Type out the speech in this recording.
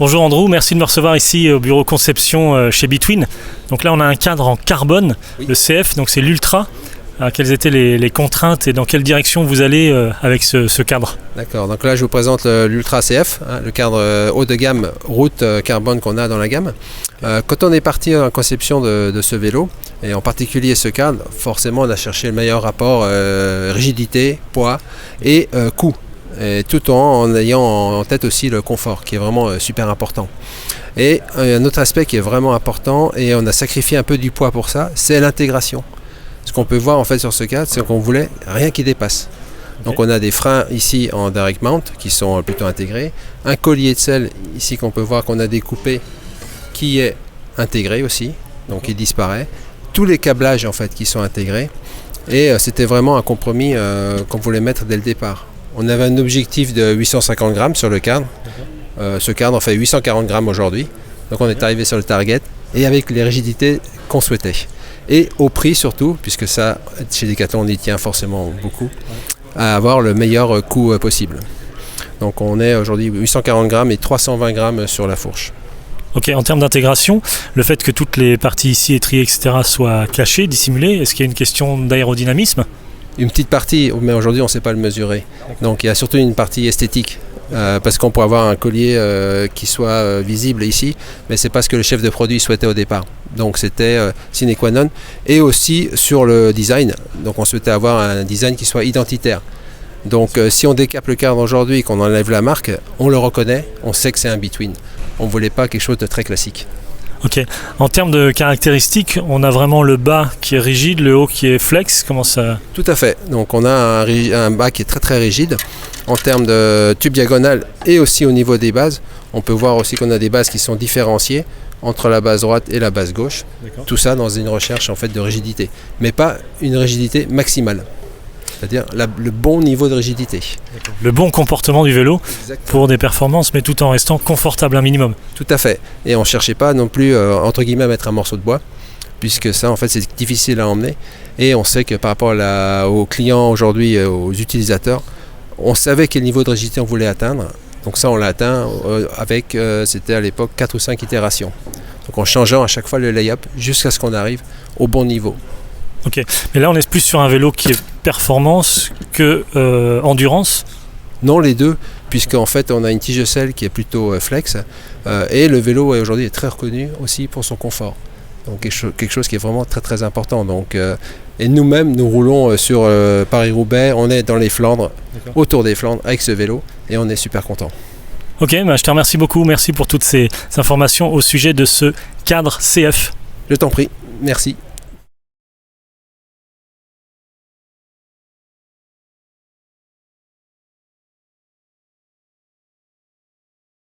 Bonjour Andrew, merci de me recevoir ici au bureau conception chez Between. Donc là on a un cadre en carbone, le CF, donc c'est l'Ultra. Alors, quelles étaient les contraintes et dans quelle direction vous allez avec ce cadre? D'accord, donc là je vous présente l'Ultra CF, le cadre haut de gamme route carbone qu'on a dans la gamme. Quand on est parti en conception de ce vélo, et en particulier ce cadre, forcément on a cherché le meilleur rapport rigidité, poids et coût. Et tout en ayant en tête aussi le confort qui est vraiment super important. Et un autre aspect qui est vraiment important, et on a sacrifié un peu du poids pour ça, c'est l'intégration. Ce qu'on peut voir en fait sur ce cadre, c'est qu'on voulait rien qui dépasse. Donc on a des freins ici en direct mount qui sont plutôt intégrés, un collier de selle ici qu'on peut voir qu'on a découpé qui est intégré aussi, donc il disparaît. Tous les câblages en fait qui sont intégrés, et c'était vraiment un compromis qu'on voulait mettre dès le départ. On avait un objectif de 850 grammes sur le cadre. Ce cadre en fait 840 grammes aujourd'hui. Donc on est arrivé sur le target et avec les rigidités qu'on souhaitait. Et au prix surtout, puisque ça, chez Decathlon, on y tient forcément beaucoup, à avoir le meilleur coût possible. Donc on est aujourd'hui 840 grammes et 320 grammes sur la fourche. Ok, en termes d'intégration, le fait que toutes les parties ici étriées, etc. soient cachées, dissimulées, est-ce qu'il y a une question d'aérodynamisme ? Une petite partie, mais aujourd'hui on ne sait pas le mesurer. Donc il y a surtout une partie esthétique, parce qu'on pourrait avoir un collier qui soit visible ici, mais ce n'est pas ce que le chef de produit souhaitait au départ. Donc c'était sine qua non. Et aussi sur le design, donc on souhaitait avoir un design qui soit identitaire. Donc si on décape le cadre aujourd'hui et qu'on enlève la marque, on le reconnaît, on sait que c'est un Between. On ne voulait pas quelque chose de très classique. Ok. En termes de caractéristiques, on a vraiment le bas qui est rigide, le haut qui est flex. Comment ça ? Tout à fait. Donc on a un bas qui est très très rigide en termes de tube diagonal et aussi au niveau des bases. On peut voir aussi qu'on a des bases qui sont différenciées entre la base droite et la base gauche. D'accord. Tout ça dans une recherche en fait de rigidité, mais pas une rigidité maximale. C'est-à-dire le bon niveau de rigidité. Le bon comportement du vélo. Exactement. Pour des performances, mais tout en restant confortable un minimum. Tout à fait. Et on ne cherchait pas non plus, entre guillemets, à mettre un morceau de bois, puisque ça, en fait, c'est difficile à emmener. Et on sait que par rapport aux clients aujourd'hui, aux utilisateurs, on savait quel niveau de rigidité on voulait atteindre. Donc ça, on l'a atteint avec, c'était à l'époque, 4 ou 5 itérations. Donc en changeant à chaque fois le lay-up jusqu'à ce qu'on arrive au bon niveau. Ok, mais là on est plus sur un vélo qui est performance que endurance. Non, les deux, puisqu'en fait on a une tige de selle qui est plutôt flex, et le vélo aujourd'hui est très reconnu aussi pour son confort. Donc quelque chose qui est vraiment très très important. Donc, et nous-mêmes nous roulons sur Paris-Roubaix, on est dans les Flandres, autour des Flandres avec ce vélo, et on est super content. Ok, bah je te remercie beaucoup, merci pour toutes ces informations au sujet de ce cadre CF. Je t'en prie, merci.